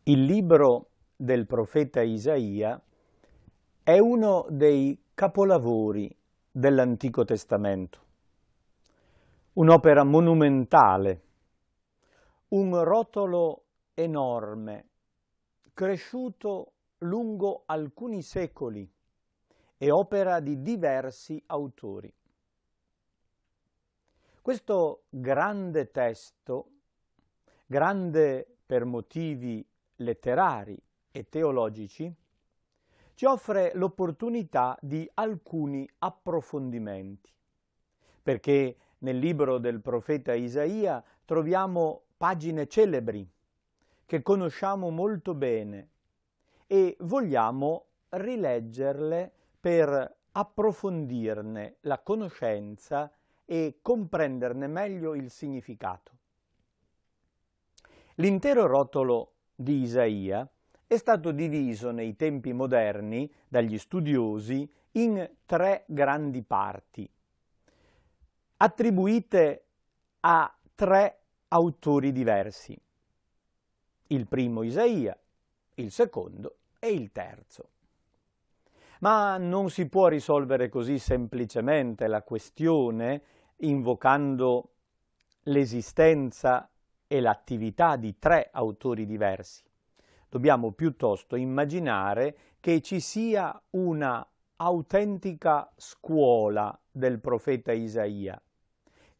Il libro del profeta Isaia è uno dei capolavori dell'Antico Testamento, un'opera monumentale, un rotolo enorme, cresciuto lungo alcuni secoli e opera di diversi autori. Questo grande testo, grande per motivi letterari e teologici, ci offre l'opportunità di alcuni approfondimenti, perché nel libro del profeta Isaia troviamo pagine celebri che conosciamo molto bene e vogliamo rileggerle per approfondirne la conoscenza e comprenderne meglio il significato. L'intero rotolo di Isaia è stato diviso nei tempi moderni dagli studiosi in 3 grandi parti, attribuite a 3 autori diversi: il primo Isaia, il secondo e il terzo. Ma non si può risolvere così semplicemente la questione invocando l'esistenza e l'attività di 3 autori diversi. Dobbiamo piuttosto immaginare che ci sia una autentica scuola del profeta Isaia,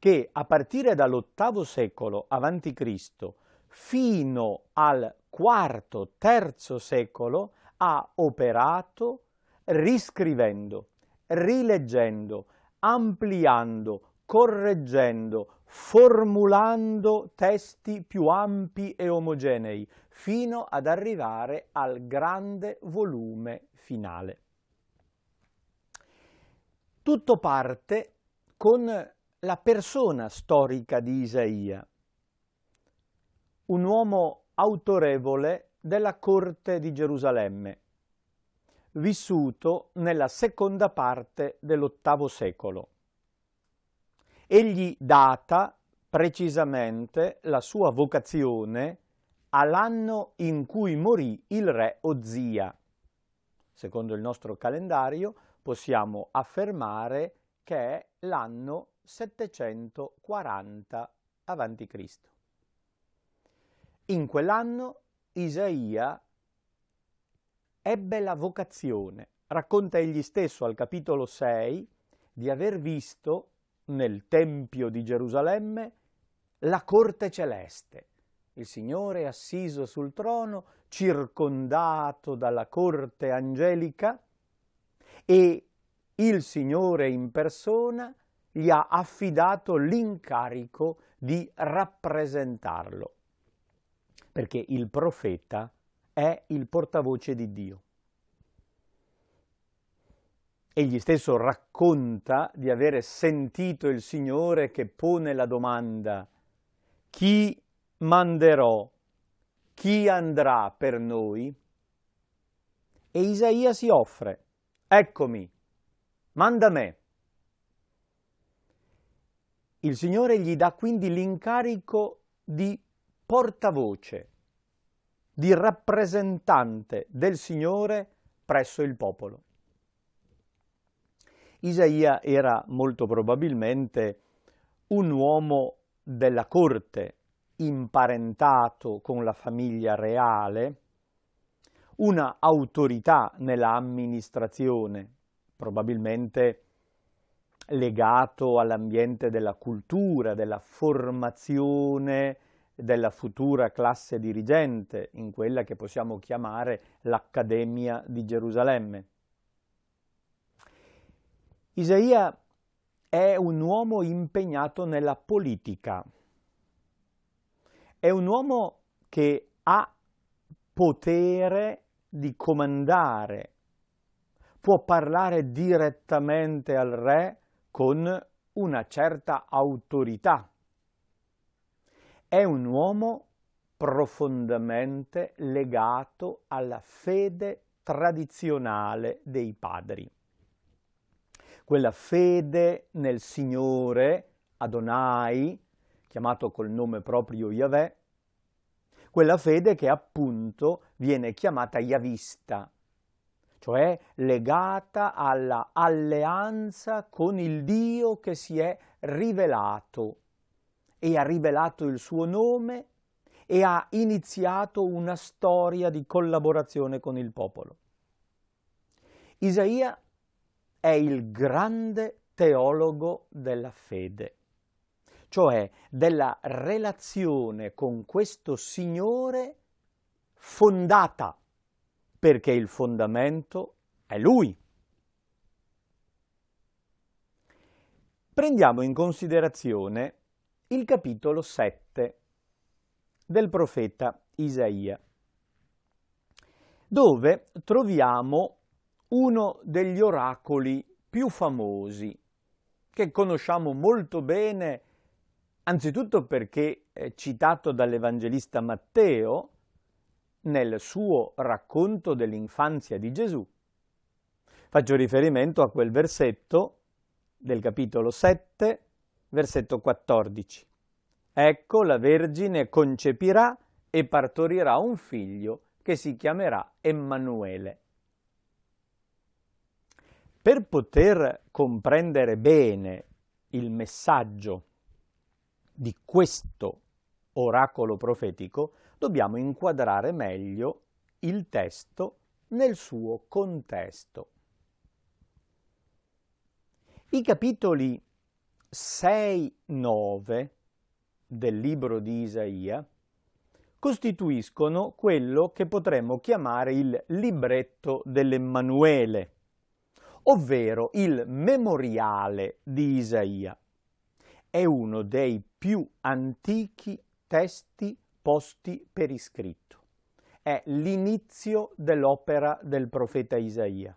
che a partire dall'8° secolo a.C. fino al IV-III secolo ha operato riscrivendo, rileggendo, ampliando, correggendo, formulando testi più ampi e omogenei, fino ad arrivare al grande volume finale. Tutto parte con la persona storica di Isaia, un uomo autorevole della corte di Gerusalemme, vissuto nella seconda parte dell'8° secolo. Egli data precisamente la sua vocazione all'anno in cui morì il re Ozia. Secondo il nostro calendario possiamo affermare che è l'anno 740 a.C. In quell'anno Isaia ebbe la vocazione, racconta egli stesso al capitolo 6, di aver visto nel Tempio di Gerusalemme la corte celeste, il Signore assiso sul trono, circondato dalla corte angelica, e il Signore in persona gli ha affidato l'incarico di rappresentarlo, perché il profeta è il portavoce di Dio. Egli stesso racconta di avere sentito il Signore che pone la domanda: chi manderò? Chi andrà per noi? E Isaia si offre: eccomi, manda me. Il Signore gli dà quindi l'incarico di portavoce, di rappresentante del Signore presso il popolo. Isaia era molto probabilmente un uomo della corte, imparentato con la famiglia reale, una autorità nella amministrazione, probabilmente legato all'ambiente della cultura, della formazione della futura classe dirigente, in quella che possiamo chiamare l'Accademia di Gerusalemme. Isaia è un uomo impegnato nella politica, è un uomo che ha potere di comandare, può parlare direttamente al re con una certa autorità. È un uomo profondamente legato alla fede tradizionale dei padri. Quella fede nel Signore, Adonai, chiamato col nome proprio Yahweh, quella fede che appunto viene chiamata Yavista, cioè legata alla alleanza con il Dio che si è rivelato e ha rivelato il suo nome e ha iniziato una storia di collaborazione con il popolo. Isaia è il grande teologo della fede, cioè della relazione con questo Signore fondata, perché il fondamento è Lui. Prendiamo in considerazione il capitolo 7 del profeta Isaia, dove troviamo uno degli oracoli più famosi, che conosciamo molto bene, anzitutto perché è citato dall'Evangelista Matteo nel suo racconto dell'infanzia di Gesù. Faccio riferimento a quel versetto del capitolo 7, versetto 14. Ecco, la Vergine concepirà e partorirà un figlio che si chiamerà Emmanuele. Per poter comprendere bene il messaggio di questo oracolo profetico, dobbiamo inquadrare meglio il testo nel suo contesto. I capitoli 6-9 del libro di Isaia costituiscono quello che potremmo chiamare il libretto dell'Emmanuele, ovvero il memoriale di Isaia. È uno dei più antichi testi posti per iscritto. È l'inizio dell'opera del profeta Isaia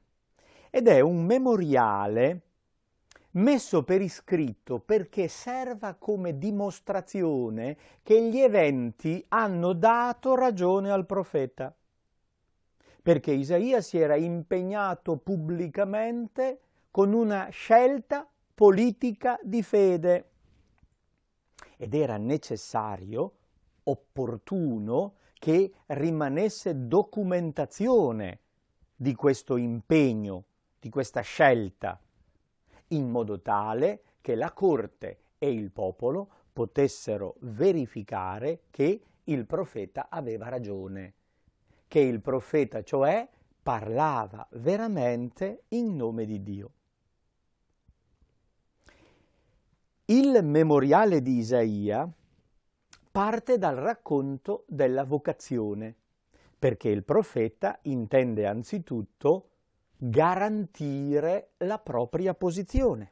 ed è un memoriale messo per iscritto perché serva come dimostrazione che gli eventi hanno dato ragione al profeta, perché Isaia si era impegnato pubblicamente con una scelta politica di fede ed era necessario, opportuno, che rimanesse documentazione di questo impegno, di questa scelta, in modo tale che la corte e il popolo potessero verificare che il profeta aveva ragione, che il profeta, cioè, parlava veramente in nome di Dio. Il memoriale di Isaia parte dal racconto della vocazione, perché il profeta intende anzitutto garantire la propria posizione.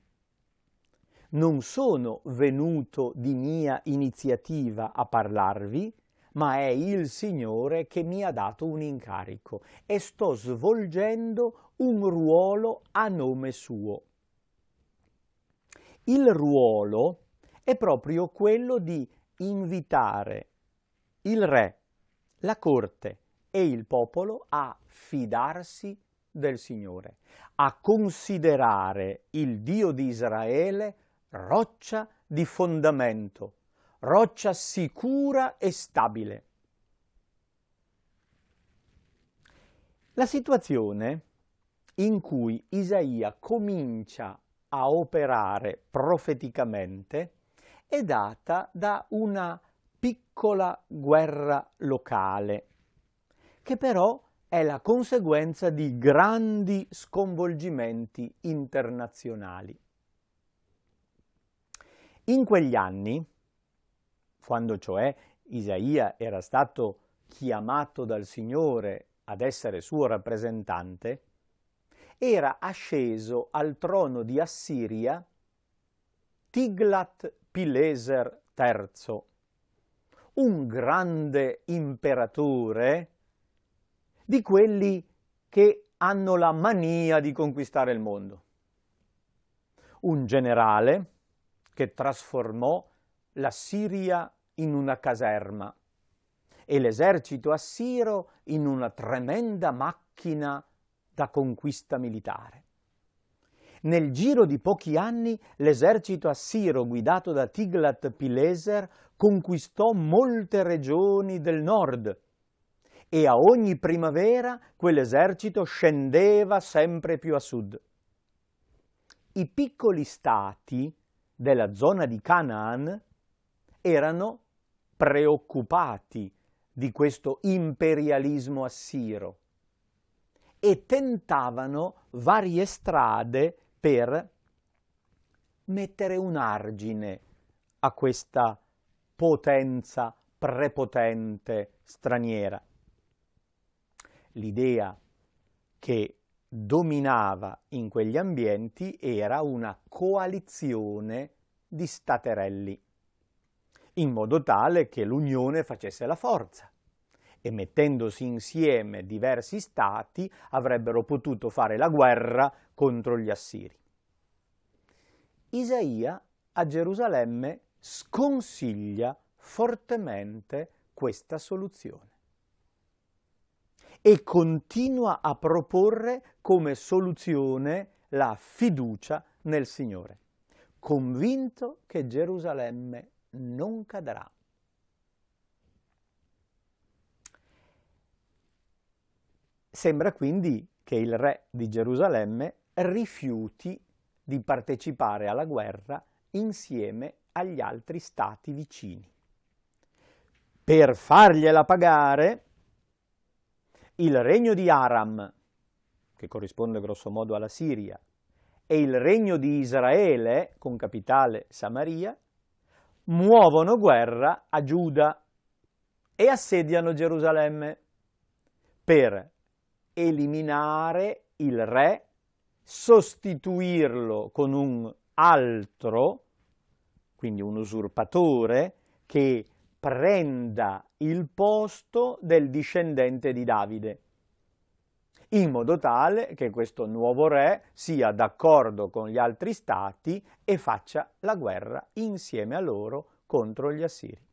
Non sono venuto di mia iniziativa a parlarvi, ma è il Signore che mi ha dato un incarico e sto svolgendo un ruolo a nome suo. Il ruolo è proprio quello di invitare il re, la corte e il popolo a fidarsi del Signore, a considerare il Dio di Israele roccia di fondamento, roccia sicura e stabile. La situazione in cui Isaia comincia a operare profeticamente è data da una piccola guerra locale, che però è la conseguenza di grandi sconvolgimenti internazionali. In quegli anni, quando cioè Isaia era stato chiamato dal Signore ad essere suo rappresentante, era asceso al trono di Assiria Tiglat-Pileser III, un grande imperatore di quelli che hanno la mania di conquistare il mondo. Un generale che trasformò la Siria in una caserma e l'esercito assiro in una tremenda macchina da conquista militare. Nel giro di pochi anni l'esercito assiro guidato da Tiglat-Pileser conquistò molte regioni del nord e a ogni primavera quell'esercito scendeva sempre più a sud. I piccoli stati della zona di Canaan erano preoccupati di questo imperialismo assiro e tentavano varie strade per mettere un argine a questa potenza prepotente straniera. L'idea che dominava in quegli ambienti era una coalizione di staterelli, in modo tale che l'unione facesse la forza e mettendosi insieme diversi stati avrebbero potuto fare la guerra contro gli assiri. Isaia a Gerusalemme sconsiglia fortemente questa soluzione e continua a proporre come soluzione la fiducia nel Signore, convinto che Gerusalemme non cadrà. Sembra quindi che il re di Gerusalemme rifiuti di partecipare alla guerra insieme agli altri stati vicini. Per fargliela pagare, il regno di Aram, che corrisponde grossomodo alla Siria, e il regno di Israele, con capitale Samaria, muovono guerra a Giuda e assediano Gerusalemme per eliminare il re, sostituirlo con un altro, quindi un usurpatore, che prenda il posto del discendente di Davide, in modo tale che questo nuovo re sia d'accordo con gli altri stati e faccia la guerra insieme a loro contro gli assiri.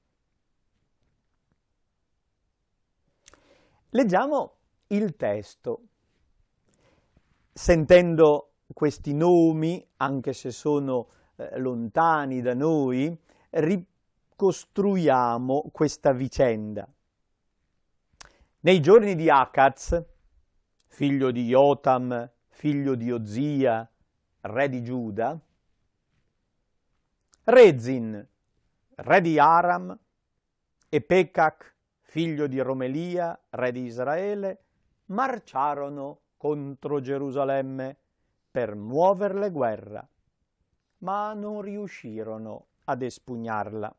Leggiamo il testo. Sentendo questi nomi, anche se sono lontani da noi, ricostruiamo questa vicenda. Nei giorni di Acaz, figlio di Jotam, figlio di Ozia, re di Giuda, Rezin, re di Aram, e Pekach, figlio di Romelia, re di Israele, marciarono contro Gerusalemme per muoverle guerra, ma non riuscirono ad espugnarla.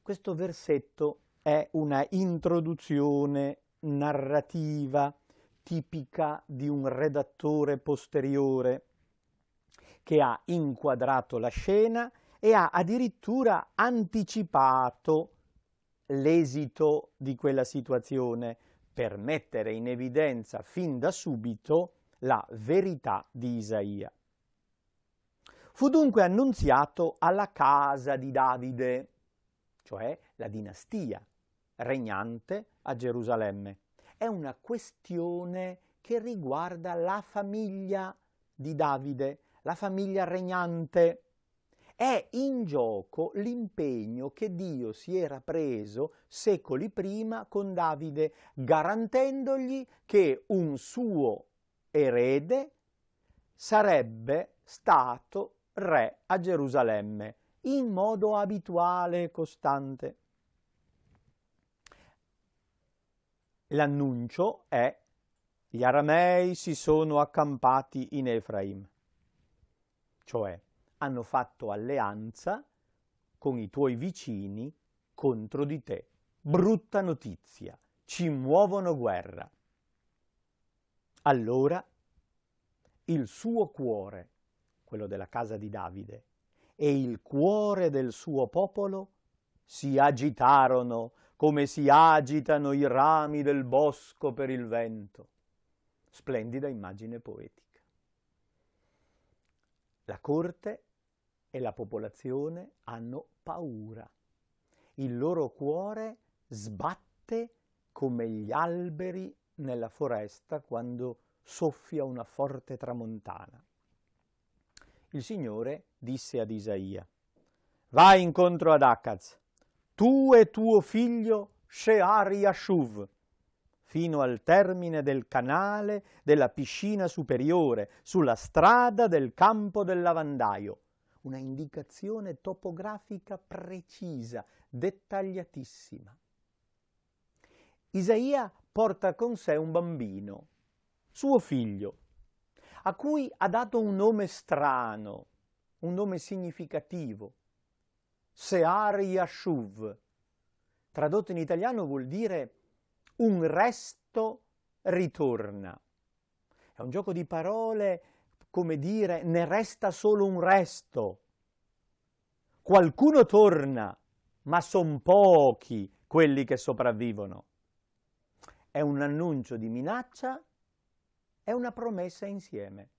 Questo versetto è una introduzione narrativa tipica di un redattore posteriore che ha inquadrato la scena e ha addirittura anticipato l'esito di quella situazione per mettere in evidenza fin da subito la verità di Isaia. Fu dunque annunziato alla casa di Davide, cioè la dinastia regnante a Gerusalemme. È una questione che riguarda la famiglia di Davide, la famiglia regnante. È in gioco l'impegno che Dio si era preso secoli prima con Davide, garantendogli che un suo erede sarebbe stato re a Gerusalemme in modo abituale e costante. L'annuncio è: gli aramei si sono accampati in Efraim, cioè hanno fatto alleanza con i tuoi vicini contro di te. Brutta notizia, ci muovono guerra. Allora il suo cuore, quello della casa di Davide, e il cuore del suo popolo si agitarono come si agitano i rami del bosco per il vento. Splendida immagine poetica. La corte e la popolazione hanno paura. Il loro cuore sbatte come gli alberi nella foresta quando soffia una forte tramontana. Il Signore disse ad Isaia: vai incontro ad Acaz, tu e tuo figlio Shear-Yashuv, fino al termine del canale della piscina superiore, sulla strada del campo del lavandaio. Una indicazione topografica precisa, dettagliatissima. Isaia porta con sé un bambino, suo figlio, a cui ha dato un nome strano, un nome significativo, Shear-Yashuv. Tradotto in italiano vuol dire un resto ritorna. È un gioco di parole, come dire, ne resta solo un resto. Qualcuno torna, ma son pochi quelli che sopravvivono. È un annuncio di minaccia, è una promessa insieme.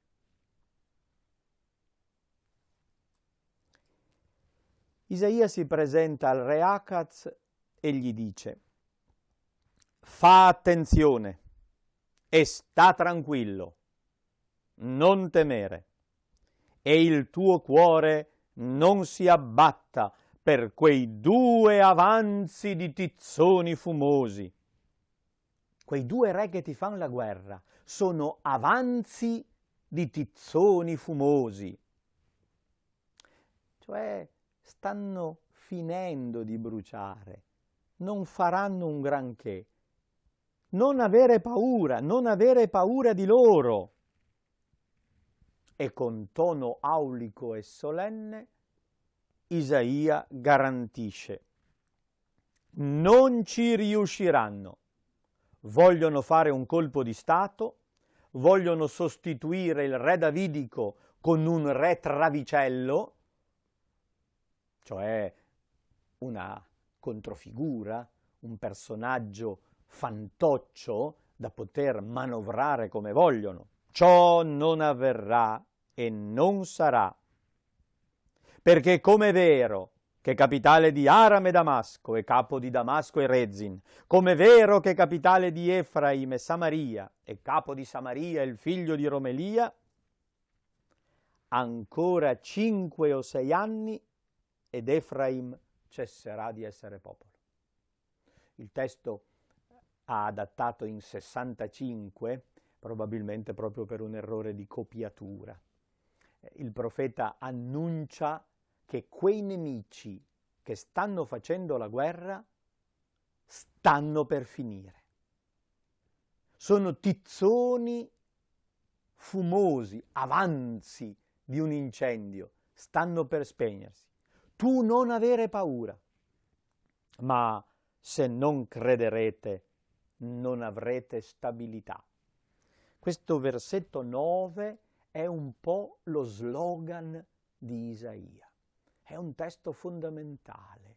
Isaia si presenta al re Acaz e gli dice: fa attenzione e sta tranquillo, non temere, e il tuo cuore non si abbatta per quei 2 avanzi di tizzoni fumosi. Quei 2 re che ti fanno la guerra sono avanzi di tizzoni fumosi, cioè stanno finendo di bruciare, non faranno un granché. Non avere paura di loro. E con tono aulico e solenne Isaia garantisce: non ci riusciranno. Vogliono fare un colpo di Stato, vogliono sostituire il re davidico con un re travicello, cioè una controfigura, un personaggio fantoccio da poter manovrare come vogliono. Ciò non avverrà e non sarà, perché come è vero che capitale di Aram è Damasco e capo di Damasco è Rezin, come è vero che capitale di Efraim è Samaria e capo di Samaria è il figlio di Romelia, ancora 5 o 6 anni ed Efraim cesserà di essere popolo. Il testo ha adattato in 65, probabilmente proprio per un errore di copiatura. Il profeta annuncia che quei nemici che stanno facendo la guerra stanno per finire. Sono tizzoni fumosi, avanzi di un incendio, stanno per spegnersi. Tu non avere paura, ma se non crederete non avrete stabilità. Questo versetto 9 è un po' lo slogan di Isaia. È un testo fondamentale,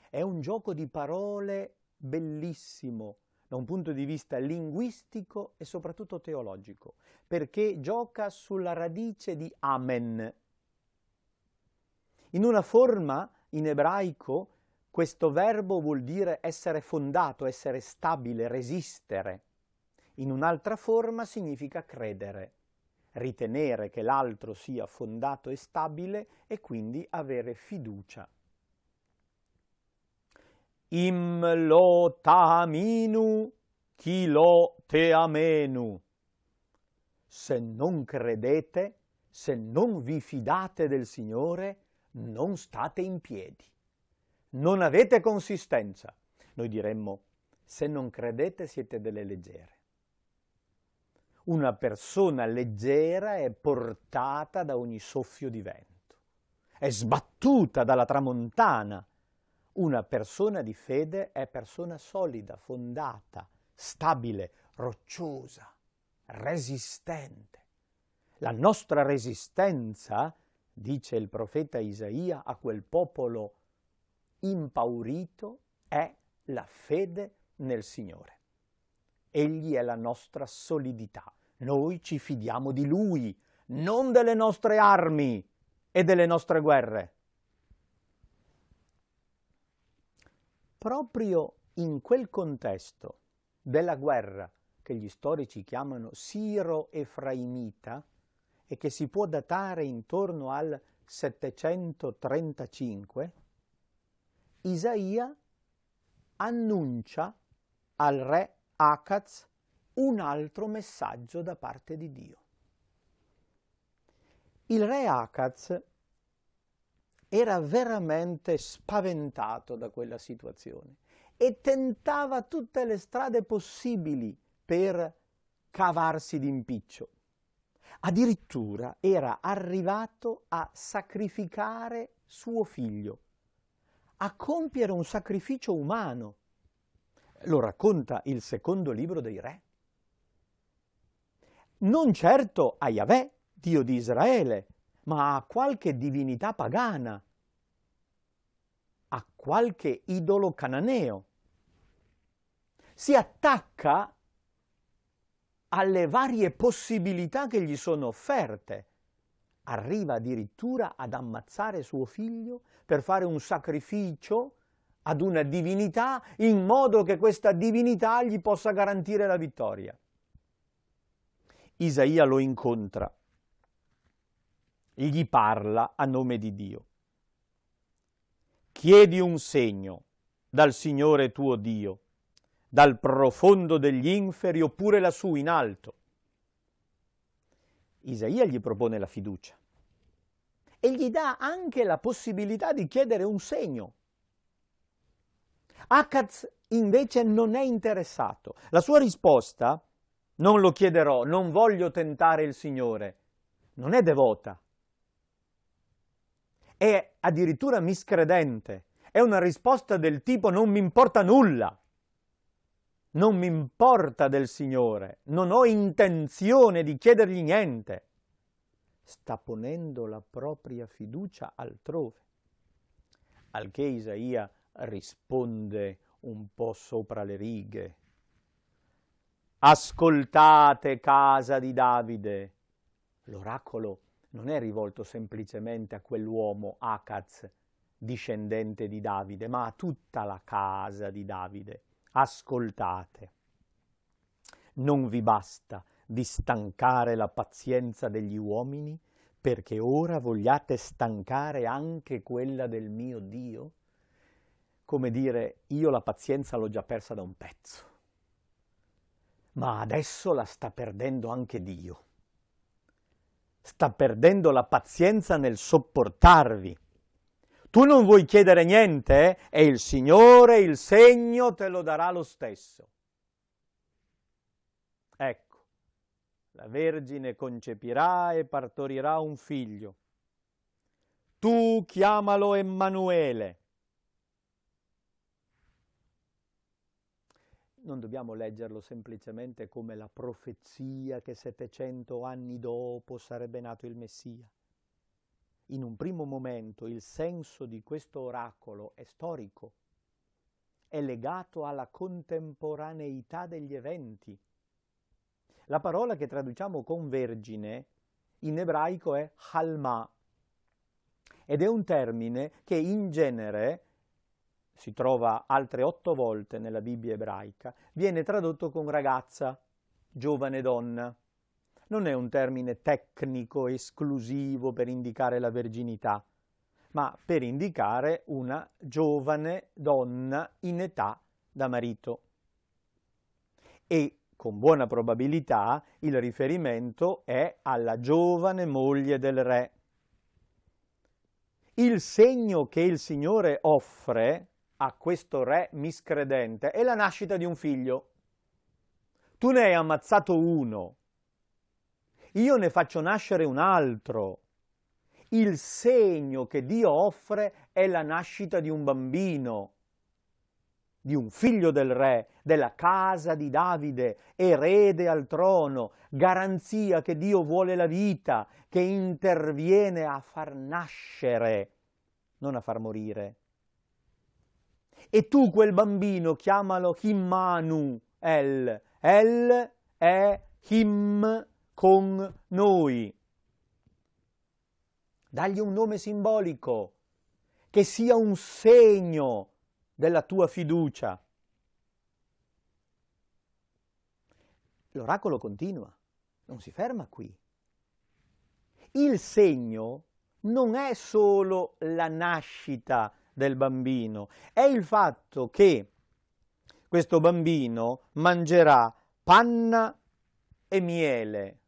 è un gioco di parole bellissimo da un punto di vista linguistico e soprattutto teologico, perché gioca sulla radice di amen. In una forma, in ebraico, questo verbo vuol dire essere fondato, essere stabile, resistere. In un'altra forma significa credere, ritenere che l'altro sia fondato e stabile e quindi avere fiducia. Im lo ta'aminu chi lo te'amenu. Se non credete, se non vi fidate del Signore, non state in piedi. Non avete consistenza. Noi diremmo: se non credete siete delle leggere. Una persona leggera è portata da ogni soffio di vento, è sbattuta dalla tramontana. Una persona di fede è persona solida, fondata, stabile, rocciosa, resistente. La nostra resistenza dice il profeta Isaia a quel popolo impaurito, è la fede nel Signore. Egli è la nostra solidità. Noi ci fidiamo di Lui, non delle nostre armi e delle nostre guerre. Proprio in quel contesto della guerra che gli storici chiamano siro-efraimita e che si può datare intorno al 735, Isaia annuncia al re Acaz un altro messaggio da parte di Dio. Il re Acaz era veramente spaventato da quella situazione e tentava tutte le strade possibili per cavarsi d'impiccio. Addirittura era arrivato a sacrificare suo figlio, a compiere un sacrificio umano. Lo racconta il secondo libro dei Re. Non certo a Yahweh, Dio di Israele, ma a qualche divinità pagana, a qualche idolo cananeo. Si attacca alle varie possibilità che gli sono offerte. Arriva addirittura ad ammazzare suo figlio per fare un sacrificio ad una divinità in modo che questa divinità gli possa garantire la vittoria. Isaia lo incontra, gli parla a nome di Dio. Chiedi un segno dal Signore tuo Dio, dal profondo degli inferi oppure lassù in alto. Isaia gli propone la fiducia e gli dà anche la possibilità di chiedere un segno. Acaz invece non è interessato. La sua risposta, non lo chiederò, non voglio tentare il Signore, non è devota. È addirittura miscredente. È una risposta del tipo non mi importa nulla. Non mi importa del Signore, non ho intenzione di chiedergli niente. Sta ponendo la propria fiducia altrove. Al che Isaia risponde un po' sopra le righe. Ascoltate, casa di Davide. L'oracolo non è rivolto semplicemente a quell'uomo Acaz, discendente di Davide, ma a tutta la casa di Davide. Ascoltate. Non vi basta di stancare la pazienza degli uomini, perché ora vogliate stancare anche quella del mio Dio? Come dire, io la pazienza l'ho già persa da un pezzo, ma adesso la sta perdendo anche Dio. Sta perdendo la pazienza nel sopportarvi. Tu non vuoi chiedere niente e il Signore, il segno, te lo darà lo stesso. Ecco, la Vergine concepirà e partorirà un figlio. Tu chiamalo Emanuele. Non dobbiamo leggerlo semplicemente come la profezia che 700 anni dopo sarebbe nato il Messia. In un primo momento il senso di questo oracolo è storico, è legato alla contemporaneità degli eventi. La parola che traduciamo con vergine in ebraico è halma ed è un termine che in genere si trova altre 8 volte nella Bibbia ebraica, viene tradotto con ragazza, giovane donna. Non è un termine tecnico esclusivo per indicare la verginità, ma per indicare una giovane donna in età da marito. E con buona probabilità il riferimento è alla giovane moglie del re. Il segno che il Signore offre a questo re miscredente è la nascita di un figlio. Tu ne hai ammazzato uno, io ne faccio nascere un altro. Il segno che Dio offre è la nascita di un bambino. di un figlio del re, della casa di Davide, erede al trono, garanzia che Dio vuole la vita, che interviene a far nascere, non a far morire. E tu quel bambino chiamalo Immanuel, El è Him con noi. Dagli un nome simbolico, che sia un segno della tua fiducia. L'oracolo continua, non si ferma qui. Il segno non è solo la nascita del bambino, è il fatto che questo bambino mangerà panna e miele,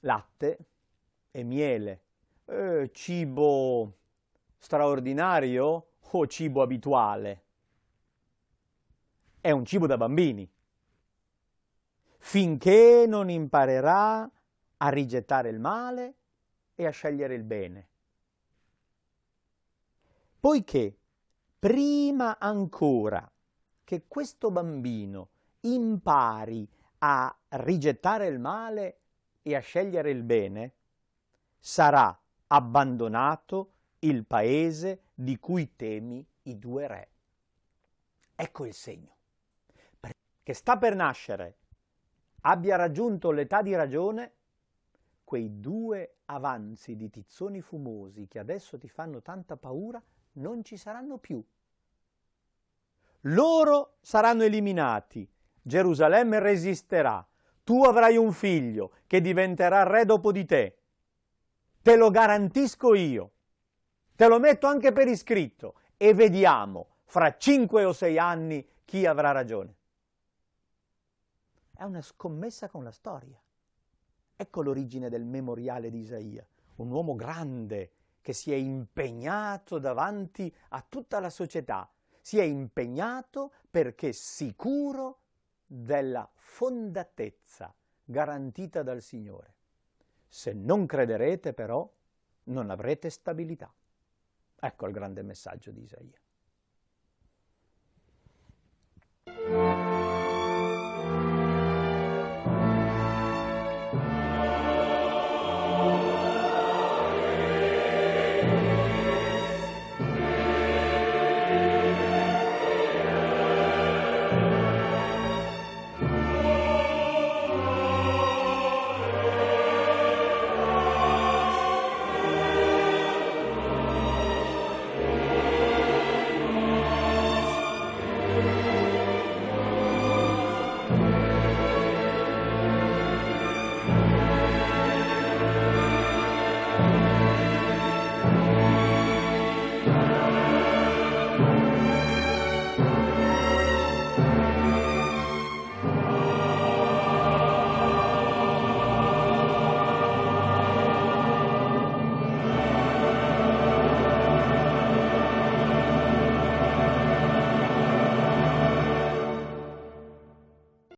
latte e miele, cibo straordinario o cibo abituale? È un cibo da bambini, finché non imparerà a rigettare il male e a scegliere il bene. Poiché prima ancora che questo bambino impari a rigettare il male e a scegliere il bene, sarà abbandonato il paese di cui temi i due re. Ecco il segno. Che sta per nascere, abbia raggiunto l'età di ragione, quei due avanzi di tizzoni fumosi che adesso ti fanno tanta paura non ci saranno più. Loro saranno eliminati, Gerusalemme resisterà, tu avrai un figlio che diventerà re dopo di te. Te lo garantisco io, te lo metto anche per iscritto e vediamo fra 5 o 6 anni chi avrà ragione. È una scommessa con la storia. Ecco l'origine del memoriale di Isaia, un uomo grande che si è impegnato davanti a tutta la società, si è impegnato perché sicuro della fondatezza garantita dal Signore. Se non crederete però, non avrete stabilità. Ecco il grande messaggio di Isaia.